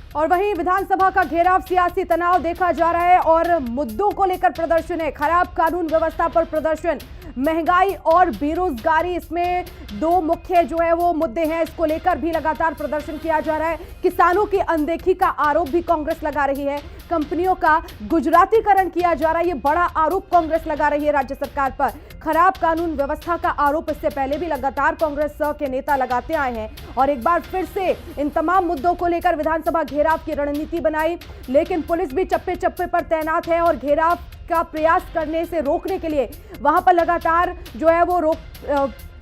और वहीं विधानसभा का घेराव, सियासी तनाव देखा जा रहा है और मुद्दों को लेकर प्रदर्शन है। खराब कानून व्यवस्था पर प्रदर्शन, महंगाई और बेरोजगारी, इसमें दो मुख्य जो है वो मुद्दे हैं। इसको लेकर भी लगातार प्रदर्शन किया जा रहा है। किसानों की अनदेखी का आरोप भी कांग्रेस लगा रही है। कंपनियों का गुजरातीकरण किया जा रहा है, ये बड़ा आरोप कांग्रेस लगा रही है राज्य सरकार पर। खराब कानून व्यवस्था का आरोप इससे पहले भी लगातार कांग्रेस के नेता लगाते आए हैं और एक बार फिर से इन तमाम मुद्दों को लेकर विधानसभा घेराव की रणनीति बनाई, लेकिन पुलिस भी चप्पे चप्पे पर तैनात है और घेराव का प्रयास करने से रोकने के लिए वहां पर लगातार जो है वो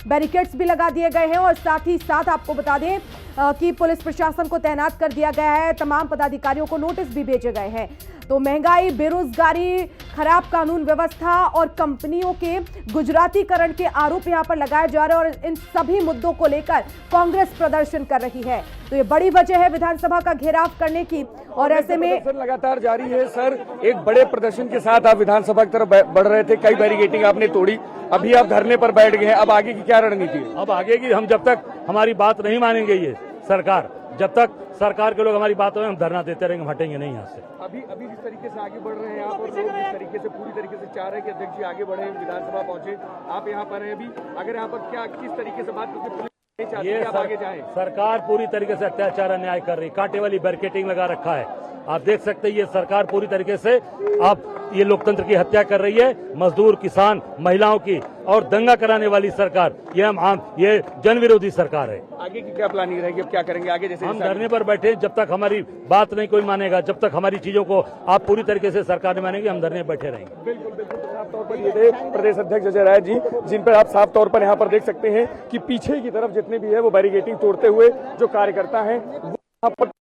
बैरिकेड्स भी लगा दिए गए हैं और साथ ही साथ आपको बता दें कि पुलिस प्रशासन को तैनात कर दिया गया है। तमाम पदाधिकारियों को नोटिस भी भेजे गए हैं। तो महंगाई, बेरोजगारी, खराब कानून व्यवस्था और कंपनियों के गुजरातीकरण के आरोप यहां पर लगाए जा रहे हैं और इन सभी मुद्दों को लेकर कांग्रेस प्रदर्शन कर रही है। तो ये बड़ी वजह है विधानसभा का घेराव करने की और ऐसे में लगातार जारी है। सर, एक बड़े प्रदर्शन के साथ आप विधानसभा की तरफ बढ़ रहे थे, कई बैरिकेडिंग आपने तोड़ी, अभी आप धरने पर बैठ गए हैं, अब आगे की क्या रणनीति है? अब आगे की, हम जब तक हमारी बात नहीं मानेंगे ये सरकार, जब तक सरकार के लोग हमारी बात हम धरना देते रहेंगे, हम हटेंगे नहीं यहाँ से। अभी जिस तरीके से आगे बढ़ रहे हैं आप और लोग जिस तरीके से पूरी तरीके से चाह रहे हैं कि अध्यक्ष जी आगे बढ़े, विधानसभा पहुंचे, आप यहाँ पर हैं अभी, अगर यहाँ पर क्या किस तरीके से बात, क्योंकि पुलिस नहीं चाहती है आप आगे जाएं। सरकार पूरी तरीके से अत्याचार अन्याय कर रही, कांटे वाली बैरिकेडिंग लगा रखा है। आप देख सकते हैं ये सरकार पूरी तरीके से आप ये लोकतंत्र की हत्या कर रही है, मजदूर, किसान, महिलाओं की, और दंगा कराने वाली सरकार, ये जन विरोधी सरकार है। आगे की क्या प्लानिंग रहेगी, अब क्या करेंगे आगे? जैसे हम धरने पर बैठे, जब तक हमारी बात नहीं कोई मानेगा, जब तक हमारी चीजों को आप पूरी तरीके से सरकार ने मानेगी, हम धरने बैठे रहेंगे। बिल्कुल बिल्कुल। साफ तौर पर ये थे प्रदेश अध्यक्ष अजय राय जी, जिन पर आप साफ तौर पर यहाँ पर देख सकते हैं कि पीछे की तरफ जितने भी है वो बैरिकेडिंग तोड़ते हुए जो कार्यकर्ता हैं वो यहाँ पर,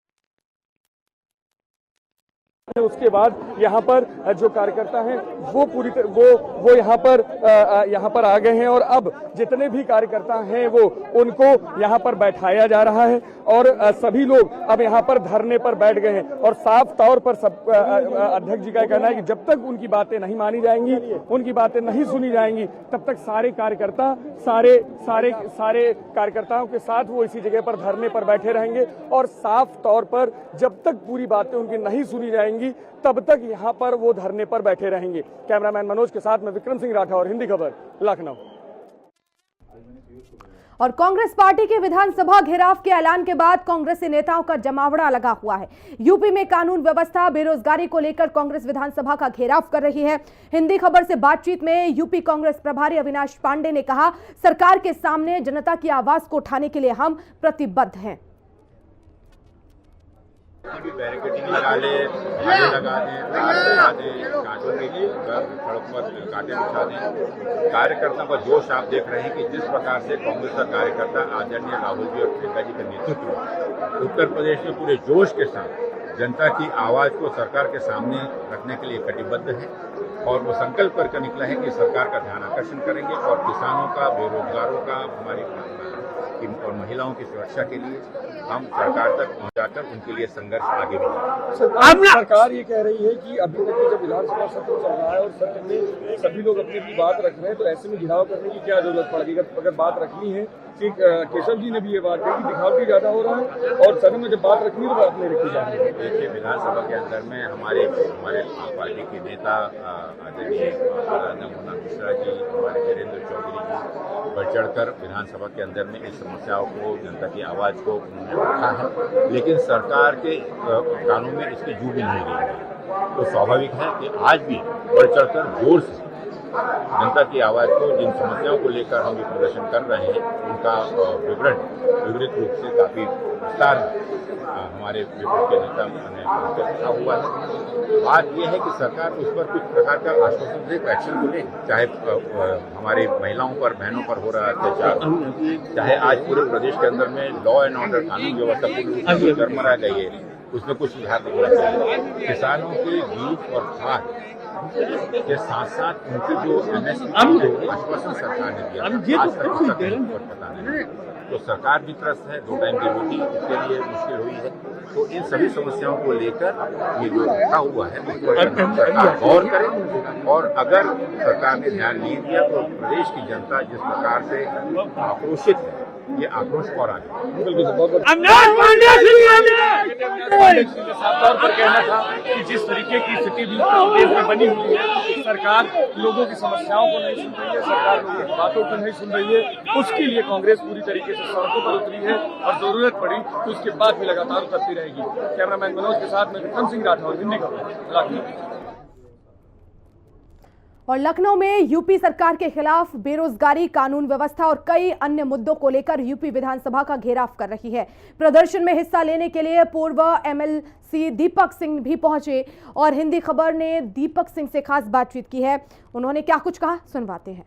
उसके बाद यहाँ पर जो कार्यकर्ता हैं वो पूरी वो यहाँ पर आ गए हैं और अब जितने भी कार्यकर्ता हैं वो उनको यहाँ पर बैठाया जा रहा है और सभी लोग अब यहाँ पर धरने पर बैठ गए हैं और साफ तौर पर सब अध्यक्ष जी का कहना है कि जब तक उनकी बातें नहीं मानी जाएंगी, उनकी बातें नहीं सुनी जाएंगी, तब तक सारे कार्यकर्ता सारे कार्यकर्ताओं के साथ वो इसी जगह पर धरने पर बैठे रहेंगे और साफ तौर पर जब तक पूरी बातें उनकी नहीं सुनी जाएंगी तब तक यहाँ पर वो धरने पर बैठे रहेंगे। कैमरामैन मनोज के साथ में विक्रम सिंह राठौर, हिंदी खबर, लखनऊ। और कांग्रेस पार्टी के विधानसभा घेराव के ऐलान के बाद कांग्रेसी नेताओं का जमावड़ा लगा हुआ है। यूपी में कानून व्यवस्था, बेरोजगारी को लेकर कांग्रेस विधानसभा का घेराव कर रही है। हिंदी खबर से बातचीत में यूपी कांग्रेस प्रभारी अविनाश पांडे ने कहा, सरकार के सामने जनता की आवाज को उठाने के लिए हम प्रतिबद्ध हैं। बैरिकेडिंग लगा ले, लगा दें, तार लगा दें, कांटों के सड़क पर कांटे बिछा दें। कार्यकर्ताओं का जोश आप देख रहे हैं कि जिस प्रकार से कांग्रेस का कार्यकर्ता आदरणीय राहुल जी और प्रियंका जी का नेतृत्व उत्तर प्रदेश में पूरे जोश के साथ जनता की आवाज को सरकार के सामने रखने के लिए कटिबद्ध है और वो संकल्प करके निकला है कि सरकार का ध्यान आकर्षण करेंगे और किसानों का, बेरोजगारों का, हमारी और महिलाओं की सुरक्षा के लिए हम सरकार तक पहुंचाकर उनके लिए संघर्ष आगे बढ़ाएंगे। सरकार ये कह रही है कि अभी तक जब विधानसभा सत्र चल रहा है और सत्र में सभी लोग अपनी अपनी बात रख रहे हैं, तो ऐसे में घेराव करने की क्या जरूरत पड़ेगी? अगर बात रखनी है कि केशव जी ने भी ये बात कही कि दिखावटी ज्यादा हो रहा है और सदन में जब बात रखनी है तो बात नहीं रखी जा रही है। देखिए, विधानसभा के अंदर में हमारे पार्टी के नेता आदरणीय नमोना मिश्रा जी, हमारे वीरेंद्र चौधरी जी बढ़ चढ़कर विधानसभा के अंदर में इस समस्याओं को, जनता की आवाज को उन्होंने रखा है, लेकिन सरकार के कानून में इसकी जू भी नहीं रही है। तो स्वाभाविक है कि आज भी बढ़ चढ़कर जोर से जनता की आवाज को, जिन समस्याओं को लेकर हम ये प्रदर्शन कर रहे हैं, उनका विवरण विवृत रूप से काफी विस्तार हमारे विपक्ष के नेता ने रखा हुआ है। बात यह है कि सरकार उस पर कुछ प्रकार का आश्वासन दे, एक्शन को ले, चाहे हमारी महिलाओं पर, बहनों पर हो रहा अत्याचार, चाहे आज पूरे प्रदेश के अंदर में लॉ एंड ऑर्डर, कानून व्यवस्था पूरी गड़बड़ा गई है, उसमें कुछ सुधार देखना चाहिए। किसानों के बीज और खाद के साथ साथ उनकी जो एमएसपी आश्वासन सरकार ने दिया, आज तक पता नहीं, तो सरकार भी त्रस्त है, 2 टाइम की रोटी उसके लिए मुश्किल हुई है। तो इन सभी समस्याओं को लेकर ये जो रखा हुआ है उस पर सरकार गौर करे और अगर सरकार ने ध्यान नहीं दिया तो प्रदेश की जनता जिस प्रकार से आक्रोशित है, ये आक्रोश और आगे। साफ तौर पर कहना था कि जिस तरीके की स्थिति भी उत्तर प्रदेश में बनी हुई है, सरकार लोगों की समस्याओं को नहीं सुन रही है, सरकार लोगों की बातों को नहीं सुन रही है। उसके लिए कांग्रेस पूरी तरीके से सड़कों पर उतरी है और जरूरत पड़ी तो उसके बाद भी लगातार उतरती रहेगी। कैमरामैन मनोज के साथ में विक्रम सिंह राठौर, हिंदी खबर, लखनऊ। और लखनऊ में यूपी सरकार के खिलाफ बेरोजगारी, कानून व्यवस्था और कई अन्य मुद्दों को लेकर यूपी विधानसभा का घेराव कर रही है। प्रदर्शन में हिस्सा लेने के लिए पूर्व एमएलसी दीपक सिंह भी पहुंचे और हिंदी खबर ने दीपक सिंह से खास बातचीत की है। उन्होंने क्या कुछ कहा, सुनवाते हैं।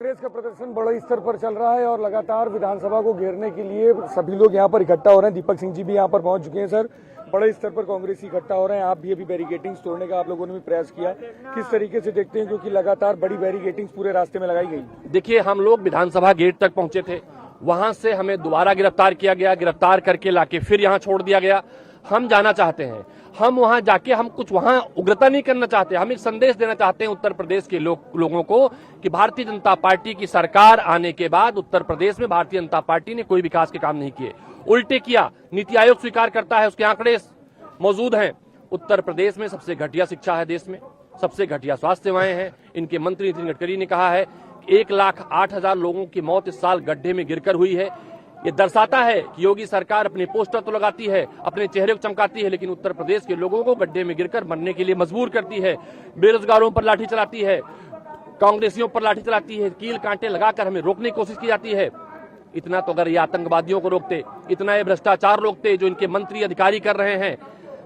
कांग्रेस का प्रदर्शन बड़े स्तर पर चल रहा है और लगातार विधानसभा को घेरने के लिए सभी लोग यहां पर इकट्ठा हो रहे हैं। दीपक सिंह जी भी यहां पर पहुंच चुके हैं। सर, बड़े स्तर पर कांग्रेस इकट्ठा हो रहे हैं। आप भी अभी बैरिकेटिंग्स तोड़ने का आप लोगों ने भी प्रयास किया, किस तरीके से देखते हैं, क्योंकि लगातार बड़ी बैरिकेटिंग्स पूरे रास्ते में लगाई गई? देखिए, हम लोग विधानसभा गेट तक पहुंचे थे, वहां से हमें दोबारा गिरफ्तार किया गया, गिरफ्तार करके लाके फिर यहां छोड़ दिया गया। हम जाना चाहते हैं, हम वहां जाके हम कुछ वहां उग्रता नहीं करना चाहते, हम एक संदेश देना चाहते हैं उत्तर प्रदेश के लोगों को कि भारतीय जनता पार्टी की सरकार आने के बाद उत्तर प्रदेश में भारतीय जनता पार्टी ने कोई विकास के काम नहीं किए, उल्टे किया। नीति आयोग स्वीकार करता है, उसके आंकड़े मौजूद हैं। उत्तर प्रदेश में सबसे घटिया शिक्षा है, देश में सबसे घटिया स्वास्थ्य सेवाएं हैं। इनके मंत्री नितिन गडकरी ने कहा है 1,08,000 लोगों की मौत इस साल गड्ढे में गिरकर हुई है। ये दर्शाता है कि योगी सरकार अपने पोस्टर तो लगाती है, अपने चेहरे को चमकाती है, लेकिन उत्तर प्रदेश के लोगों को गड्ढे में गिरकर मरने के लिए मजबूर करती है। बेरोजगारों पर लाठी चलाती है, कांग्रेसियों पर लाठी चलाती है, कील कांटे लगाकर हमें रोकने की कोशिश की जाती है। इतना तो अगर ये आतंकवादियों को रोकते, इतना ये भ्रष्टाचार रोकते जो इनके मंत्री अधिकारी कर रहे हैं,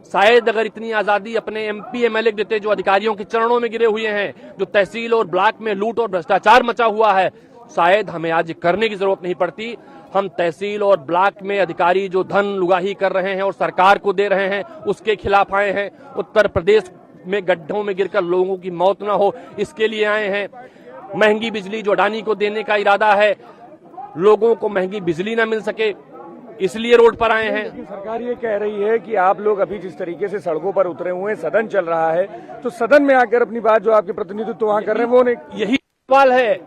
शायद अगर इतनी आजादी अपने एमपी एमएलए देते जो अधिकारियों के चरणों में गिरे हुए हैं, जो तहसील और ब्लॉक में लूट और भ्रष्टाचार मचा हुआ है, शायद हमें आज करने की जरूरत नहीं पड़ती। हम तहसील और ब्लॉक में अधिकारी जो धन लुगाही कर रहे हैं और सरकार को दे रहे हैं, उसके खिलाफ आए हैं। उत्तर प्रदेश में गड्ढों में गिरकर लोगों की मौत न हो, इसके लिए आए हैं। महंगी बिजली जो अडानी को देने का इरादा है, लोगों को महंगी बिजली न मिल सके, इसलिए रोड पर आए हैं। लेकिन सरकार ये कह रही है कि आप लोग अभी जिस तरीके से सड़कों पर उतरे हुए हैं, सदन चल रहा है, तो सदन में आकर अपनी बात जो आपके प्रतिनिधित्व वहां कर रहे हैं वो नहीं। यही सवाल है,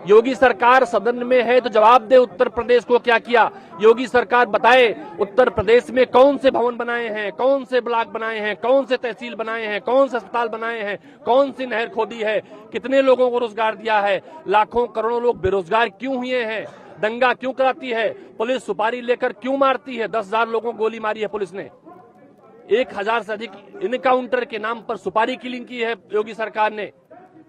योगी सरकार सदन में है तो जवाब दे उत्तर प्रदेश को क्या किया। योगी सरकार बताए उत्तर प्रदेश में कौन से भवन बनाए हैं, कौन से ब्लॉक बनाए हैं, कौन से तहसील बनाए हैं, कौन से अस्पताल बनाए हैं, कौन सी नहर खोदी है, कितने लोगों को रोजगार दिया है, लाखों करोड़ों लोग बेरोजगार क्यों हुए हैं, दंगा क्यों कराती है, पुलिस सुपारी लेकर क्यों मारती है। 10,000 लोगों को गोली मारी है पुलिस ने, 1,000 से अधिक इनकाउंटर के नाम पर सुपारी किलिंग की है योगी सरकार ने।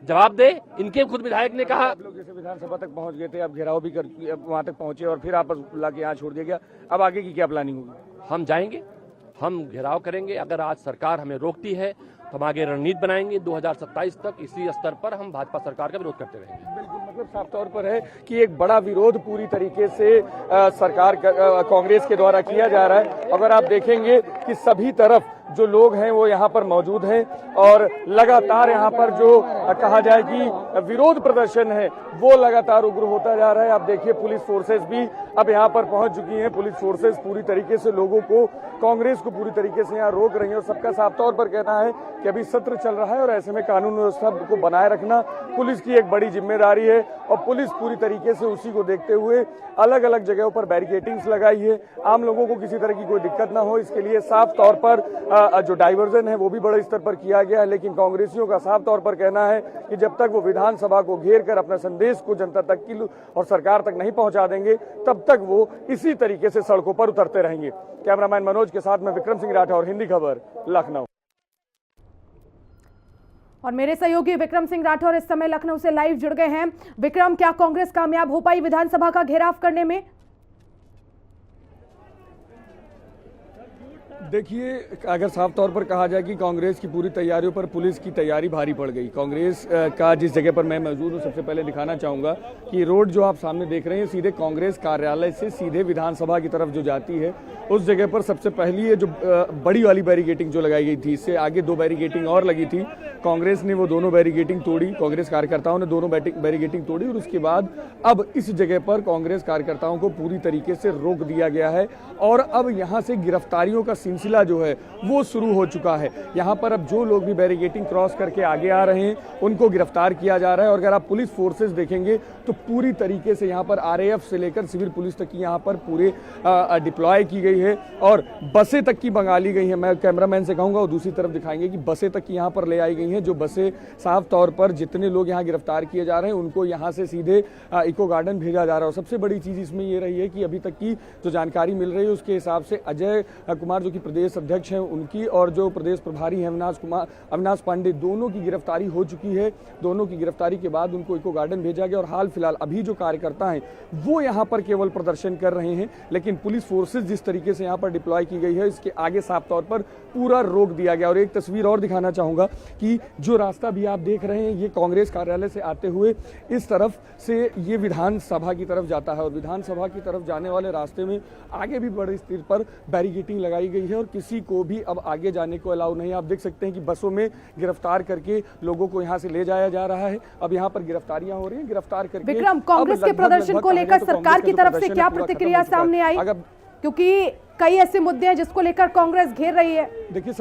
जवाब दे। इनके खुद विधायक ने कहा, आप लोग जैसे विधानसभा तक पहुंच गए थे, आप घेराव भी कर वहां तक पहुंचे और फिर आप लाके यहाँ छोड़ दिया गया, अब आगे की क्या प्लानिंग होगी? हम जाएंगे, हम घेराव करेंगे। अगर आज सरकार हमें रोकती है तो हम आगे रणनीति बनाएंगे। 2027 तक इसी स्तर पर हम भाजपा सरकार का विरोध करते रहेंगे। बिल्कुल, मतलब साफ तौर पर है कि एक बड़ा विरोध पूरी तरीके से सरकार कांग्रेस के द्वारा किया जा रहा है। अगर आप देखेंगे कि सभी तरफ जो लोग हैं वो यहाँ पर मौजूद हैं और लगातार यहाँ पर जो कहा जाए कि विरोध प्रदर्शन है वो लगातार उग्र होता जा रहा है। आप देखिए पुलिस फोर्सेस भी अब यहाँ पर पहुंच चुकी हैं। पुलिस फोर्सेस पूरी तरीके से लोगों को, कांग्रेस को पूरी तरीके से यहाँ रोक रही है और सबका साफ तौर पर कहना है कि अभी सत्र चल रहा है और ऐसे में कानून व्यवस्था को बनाए रखना पुलिस की एक बड़ी जिम्मेदारी है और पुलिस पूरी तरीके से उसी को देखते हुए अलग अलग जगहों पर बैरिकेटिंग्स लगाई है। आम लोगों को किसी तरह की कोई दिक्कत ना हो, इसके लिए साफ तौर पर जो डाइवर्जन है वो भी बड़े स्तर पर किया गया है। लेकिन कांग्रेसियों का साफ तौर पर कहना है कि जब तक वो विधानसभा को घेर कर अपना संदेश को जनता तक की और सरकार तक नहीं पहुंचा देंगे, तब तक वो इसी तरीके से सड़कों पर उतरते रहेंगे। कैमरामैन मनोज के साथ में विक्रम सिंह राठौर, हिंदी खबर, लखनऊ। और मेरे सहयोगी विक्रम सिंह राठौर इस समय लखनऊ से लाइव जुड़ गए हैं। विक्रम, क्या कांग्रेस कामयाब हो पाई विधानसभा का घेराव करने में? देखिए, अगर साफ तौर पर कहा जाए कि कांग्रेस की पूरी तैयारियों पर पुलिस की तैयारी भारी पड़ गई। कांग्रेस का जिस जगह पर मैं मौजूद हूं, सबसे पहले दिखाना चाहूंगा कि रोड जो आप सामने देख रहे हैं सीधे कांग्रेस कार्यालय से सीधे विधानसभा की तरफ जो जाती है, उस जगह पर सबसे पहली ये जो बड़ी वाली बैरिकेटिंग जो लगाई गई थी, इससे आगे 2 बैरिकेटिंग और लगी थी। कांग्रेस ने वो दोनों बैरिकेटिंग तोड़ी, कांग्रेस कार्यकर्ताओं ने दोनों बैरिकेटिंग तोड़ी और उसके बाद अब इस जगह पर कांग्रेस कार्यकर्ताओं को पूरी तरीके से रोक दिया गया है और अब यहाँ से गिरफ्तारियों का सिलसिला जो है वो शुरू हो चुका है। यहाँ पर अब जो लोग भी बैरिकेटिंग क्रॉस करके आगे आ रहे हैं उनको गिरफ्तार किया जा रहा है। और अगर आप पुलिस फोर्सेस देखेंगे तो पूरी तरीके से यहाँ पर आरएएफ से लेकर सिविल पुलिस तक की यहाँ पर पूरे डिप्लॉय की गई है और बसें तक की मंगा ली गई हैं। मैं कैमरामैन से कहूँगा और दूसरी तरफ दिखाएंगे कि बसें तक की यहाँ पर ले आई गई हैं, जो बसें साफ तौर पर जितने लोग यहाँ गिरफ्तार किए जा रहे हैं उनको यहाँ से सीधे इको गार्डन भेजा जा रहा है। और सबसे बड़ी चीज़ इसमें ये रही है कि अभी तक की जो जानकारी मिल रही है उसके हिसाब से अजय कुमार जो कि प्रदेश अध्यक्ष हैं उनकी और जो प्रदेश प्रभारी हैं अविनाश पांडे, दोनों की गिरफ्तारी हो चुकी है। दोनों की गिरफ्तारी के बाद उनको इको गार्डन भेजा गया और हाल फिलहाल अभी जो कार्यकर्ता हैं वो यहाँ पर केवल प्रदर्शन कर रहे हैं, लेकिन पुलिस फोर्सेज जिस तरीके से यहाँ पर डिप्लॉय की गई है इसके आगे साफ तौर पर पूरा रोक दिया गया। और एक तस्वीर और दिखाना चाहूंगा कि जो रास्ता भी आप देख रहे हैं ये कांग्रेस कार्यालय से आते हुए इस तरफ से ये विधानसभा की तरफ जाता है और विधानसभा की तरफ जाने वाले रास्ते में आगे भी बड़ी स्तर पर बैरिकेटिंग लगाई गई है और किसी को भी अब आगे जाने को अलाउ नहीं। आप देख सकते हैं कि बसों में गिरफ्तार करके लोगों को यहाँ से ले जाया जा रहा है। अब यहाँ पर गिरफ्तारियां हो रही हैं, गिरफ्तार करके विक्रम, कांग्रेस के प्रदर्शन को लेकर सरकार की तरफ से क्या प्रतिक्रिया सामने आई, क्योंकि कई ऐसे मुद्दे हैं जिसको लेकर कांग्रेस घेर रही है? देखिए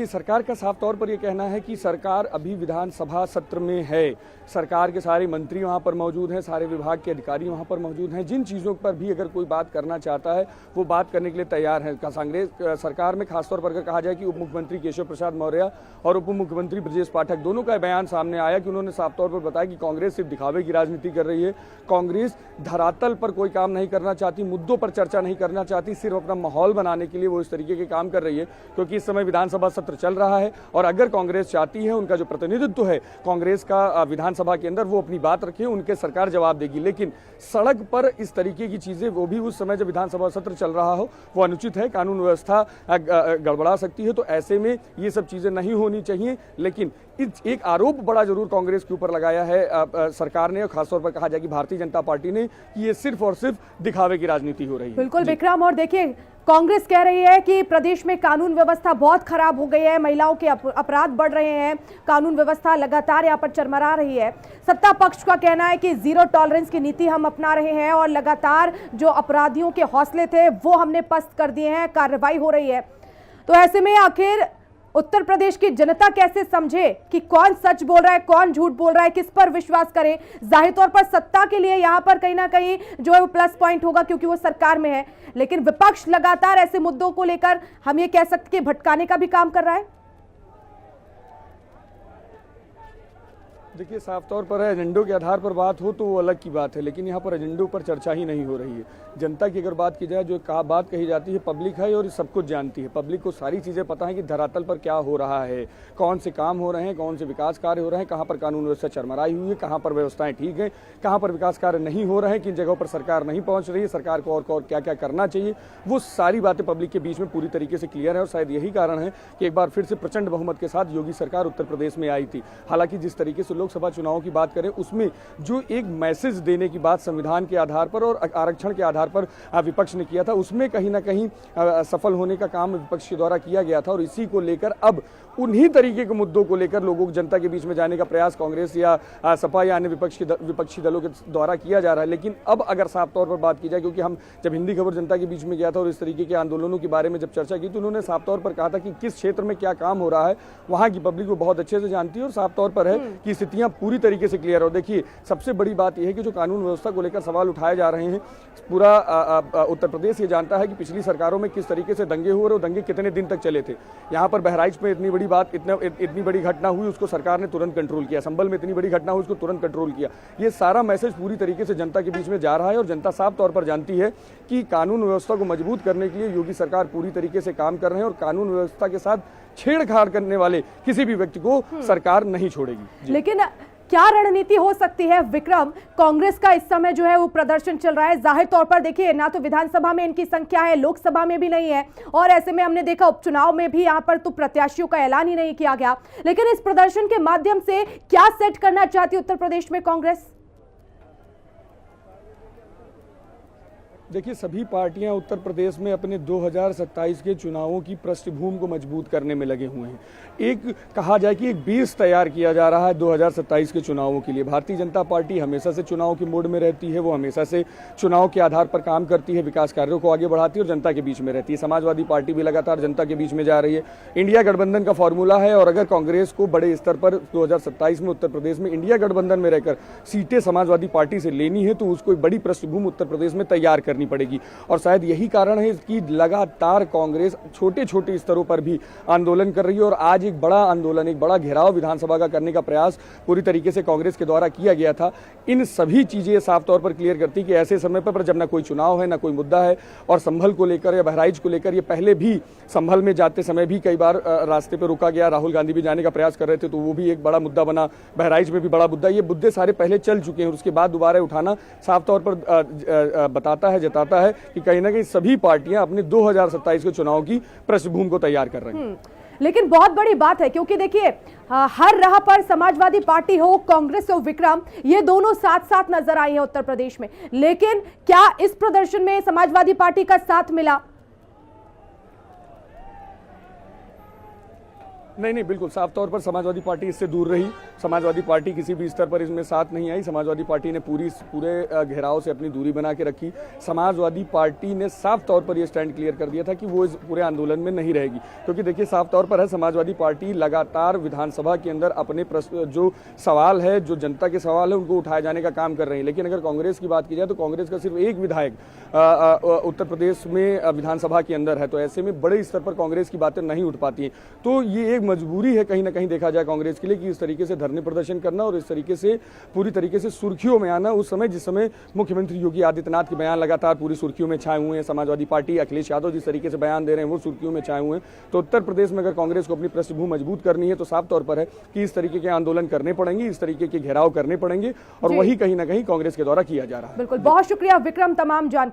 सरकार का साफ तौर पर यह कहना है कि सरकार अभी विधानसभा सत्र में है। सरकार के सारे मंत्री वहां पर मौजूद हैं, सारे विभाग के अधिकारी वहां पर मौजूद हैं। जिन चीज़ों पर भी अगर कोई बात करना चाहता है वो बात करने के लिए तैयार है। कांग्रेस सरकार में खासतौर पर अगर कहा जाए कि उप मुख्यमंत्री केशव प्रसाद मौर्य और उप मुख्यमंत्री ब्रजेश पाठक दोनों का बयान सामने आया कि उन्होंने साफ तौर पर बताया कि कांग्रेस सिर्फ दिखावे की राजनीति कर रही है। कांग्रेस धरातल पर कोई काम नहीं करना चाहती, मुद्दों पर चर्चा नहीं करना चाहती, सिर्फ अपना माहौल बनाने के लिए वो इस तरीके के काम कर रही है। क्योंकि इस समय विधानसभा सत्र चल रहा है और अगर कांग्रेस चाहती है, उनका जो प्रतिनिधित्व है कांग्रेस का विधानसभा के अंदर, वो अपनी बात रखे, उनके सरकार जवाब देगी। लेकिन सड़क पर इस तरीके की चीजें, वो भी उस समय जब विधानसभा सत्र चल रहा हो, वो अनुचित है, कानून व्यवस्था गड़बड़ा सकती है। तो ऐसे में ये सब चीजें नहीं होनी चाहिए। लेकिन एक आरोप बड़ा जरूर कांग्रेस के ऊपर लगाया है सरकार ने और खासतौर पर कहा जाए कि भारतीय जनता पार्टी ने, कि ये सिर्फ और सिर्फ दिखावे की राजनीति हो रही है। बिल्कुल विक्रम, और देखिए कांग्रेस कह रही है कि प्रदेश में कानून व्यवस्था बहुत खराब हो गई है, महिलाओं के अपराध बढ़ रहे हैं, कानून व्यवस्था लगातार यहाँ पर चरमरा रही है। सत्ता पक्ष का कहना है कि जीरो टॉलरेंस की नीति हम अपना रहे हैं और लगातार जो अपराधियों के हौसले थे वो हमने पस्त कर दिए हैं, कार्रवाई हो रही है। तो ऐसे में आखिर उत्तर प्रदेश की जनता कैसे समझे कि कौन सच बोल रहा है, कौन झूठ बोल रहा है, किस पर विश्वास करें? जाहिर तौर पर सत्ता के लिए यहाँ पर कहीं ना कहीं जो है वो प्लस पॉइंट होगा क्योंकि वो सरकार में है, लेकिन विपक्ष लगातार ऐसे मुद्दों को लेकर हम ये कह सकते हैं भटकाने का भी काम कर रहा है। देखिए साफ तौर पर एजेंडों के आधार पर बात हो तो वो अलग की बात है, लेकिन यहाँ पर एजेंडों पर चर्चा ही नहीं हो रही है। जनता की अगर बात की जाए, जो बात कही जाती है, पब्लिक है और सब कुछ जानती है। पब्लिक को सारी चीज़ें पता है कि धरातल पर क्या हो रहा है, कौन से काम हो रहे हैं, कौन से विकास कार्य हो रहे हैं, कहाँ पर कानून व्यवस्था चरमराई हुई है, कहाँ पर व्यवस्थाएं ठीक है, कहाँ पर विकास कार्य नहीं हो रहे हैं, किन जगहों पर सरकार नहीं पहुँच रही है, सरकार को और क्या क्या करना चाहिए, वो सारी बातें पब्लिक के बीच में पूरी तरीके से क्लियर है। और शायद यही कारण है कि एक बार फिर से प्रचंड बहुमत के साथ योगी सरकार उत्तर प्रदेश में आई थी। हालांकि जिस तरीके से लोकसभा चुनावों की बात करें उसमें जो एक मैसेज देने की बात संविधान के आधार पर और आरक्षण के आधार पर विपक्ष ने किया था, उसमें कहीं ना कहीं सफल होने का काम विपक्ष के द्वारा किया गया था। और इसी को लेकर अब उन्हीं तरीके के मुद्दों को लेकर लोगों को, जनता के बीच में जाने का प्रयास कांग्रेस या सपा या अन्य विपक्षी दलों के द्वारा किया जा रहा है। लेकिन अब अगर साफ तौर पर बात की जाए, क्योंकि हम जब हिंदी खबर जनता के बीच में गया था और इस तरीके के आंदोलनों के बारे में जब चर्चा की तो उन्होंने साफ तौर पर कहा था कि किस क्षेत्र में क्या काम हो रहा है वहां की पब्लिक को बहुत अच्छे से जानती है और साफ तौर पर है कि स्थितियां पूरी तरीके से क्लियर हो। देखिए सबसे बड़ी बात यह है कि जो कानून व्यवस्था को लेकर सवाल उठाए जा रहे हैं, पूरा उत्तर प्रदेश ये जानता है कि पिछली सरकारों में किस तरीके से दंगे हुए और दंगे कितने दिन तक चले थे। यहाँ पर बहराइच में इतनी बड़ी घटना हुई, उसको सरकार ने तुरंत कंट्रोल किया। संभल में इतनी बड़ी घटना हुई, उसको तुरंत कंट्रोल किया। ये सारा मैसेज पूरी तरीके से जनता के बीच में जा रहा है और जनता साफ तौर पर जानती है कि कानून व्यवस्था को मजबूत करने के लिए योगी सरकार पूरी तरीके से काम कर रहे हैं और कानून व्यवस्था के साथ छेड़छाड़ करने वाले किसी भी व्यक्ति को सरकार नहीं छोड़ेगी। लेकिन क्या रणनीति हो सकती है विक्रम? कांग्रेस का इस समय जो है वो प्रदर्शन चल रहा है, जाहिर तौर पर देखिए ना तो विधानसभा में इनकी संख्या है, लोकसभा में भी नहीं है, और ऐसे में हमने देखा उपचुनाव में भी यहाँ पर तो प्रत्याशियों का ऐलान ही नहीं किया गया। लेकिन इस प्रदर्शन के माध्यम से क्या सेट करना चाहती है उत्तर प्रदेश में कांग्रेस? देखिए, सभी पार्टियां उत्तर प्रदेश में अपने 2027 के चुनावों की पृष्ठभूमि को मजबूत करने में लगे हुए हैं। एक कहा जाए कि एक बेस तैयार किया जा रहा है 2027 के चुनावों के लिए। भारतीय जनता पार्टी हमेशा से चुनाव की मोड में रहती है, वो हमेशा से चुनाव के आधार पर काम करती है, विकास कार्यों को आगे बढ़ाती है और जनता के बीच में रहती है। समाजवादी पार्टी भी लगातार जनता के बीच में जा रही है। इंडिया गठबंधन का फॉर्मूला है और अगर कांग्रेस को बड़े स्तर पर 2027 में उत्तर प्रदेश में इंडिया गठबंधन में रहकर सीटें समाजवादी पार्टी से लेनी है तो उसको एक बड़ी पृष्ठभूमि उत्तर प्रदेश में तैयार करनी पड़ेगी। और शायद यही कारण है कि लगातार कांग्रेस छोटे छोटे स्तरों पर भी आंदोलन कर रही है और आज एक बड़ा आंदोलन, एक बड़ा घेराव विधानसभा का करने का प्रयास पूरी तरीके से कांग्रेस के द्वारा किया गया था। इन सभी चीजें साफ तौर पर क्लियर करती कि ऐसे समय पर जब ना कोई चुनाव है, ना कोई मुद्दा है और संभल को लेकर या बहराइच को लेकर, ये पहले भी संभल में जाते समय भी कई बार रास्ते पर रोका गया, राहुल गांधी भी जाने का प्रयास कर रहे थे तो वो भी एक बड़ा मुद्दा बना, बहराइच में भी बड़ा मुद्दा। ये मुद्दे सारे पहले चल चुके हैं और उसके बाद दोबारा उठाना साफ तौर पर बताता है, जताता है कि कहीं ना कहीं सभी पार्टियां अपने 2027 के चुनाव की पृष्ठभूमि को तैयार कर रही हैं। लेकिन बहुत बड़ी बात है क्योंकि देखिए हर राह पर समाजवादी पार्टी हो, कांग्रेस हो, विक्रम, ये दोनों साथ साथ नजर आई हैं उत्तर प्रदेश में। लेकिन क्या इस प्रदर्शन में समाजवादी पार्टी का साथ मिला? नहीं, बिल्कुल साफ तौर पर समाजवादी पार्टी इससे दूर रही। समाजवादी पार्टी किसी भी स्तर पर इसमें साथ नहीं आई। समाजवादी पार्टी ने पूरे घेराव से अपनी दूरी बना के रखी। समाजवादी पार्टी ने साफ तौर पर यह स्टैंड क्लियर कर दिया था कि वो इस पूरे आंदोलन में नहीं रहेगी, क्योंकि देखिए साफ तौर पर है समाजवादी पार्टी लगातार विधानसभा के अंदर अपने जो सवाल है, जो जनता के सवाल है, उनको उठाए जाने का काम कर रही है। लेकिन अगर कांग्रेस की बात की जाए तो कांग्रेस का सिर्फ एक विधायक उत्तर प्रदेश में विधानसभा के अंदर है, तो ऐसे में बड़े स्तर पर कांग्रेस की बातें नहीं उठ पाती हैं। तो ये मजबूरी है कहीं ना कहीं देखा जाए कांग्रेस के लिए कि इस तरीके से धरने प्रदर्शन करना और इस तरीके से पूरी तरीके से सुर्खियों में आना उस समय जिस समय मुख्यमंत्री योगी आदित्यनाथ के बयान लगातार पूरी सुर्खियों में छाए हुए हैं। समाजवादी पार्टी, अखिलेश यादव जिस तरीके से बयान दे रहे हैं वो सुर्खियों में छाए हुए हैं। तो उत्तर प्रदेश में अगर कांग्रेस को अपनी पृष्ठभूमि मजबूत करनी है तो साफ तौर पर है कि इस तरीके के आंदोलन करने पड़ेंगे, इस तरीके के घेराव करने पड़ेंगे और वही कहीं ना कहीं कांग्रेस के द्वारा किया जा रहा है। बिल्कुल, बहुत शुक्रिया विक्रम तमाम जान